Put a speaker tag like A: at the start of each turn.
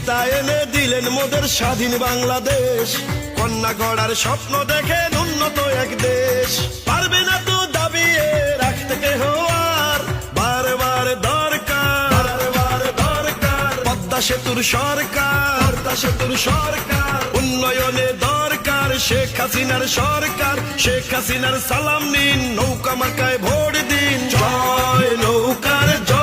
A: নেতা এনে দিলেন মোদের স্বাধীন বাংলাদেশ, কন্যা গড়ার স্বপ্ন দেখেন উন্নত এক দেশ। পারবে না তো দাবিয়ে রাখতে কেহ আর, বারবার দরকার পদ্মা সেতুর সরকার, উন্নয়নে দরকার শেখ হাসিনার সরকার। শেখ হাসিনার সালাম নিন, নৌকা মার্কায় ভোট দিন, জয় নৌকার জয়।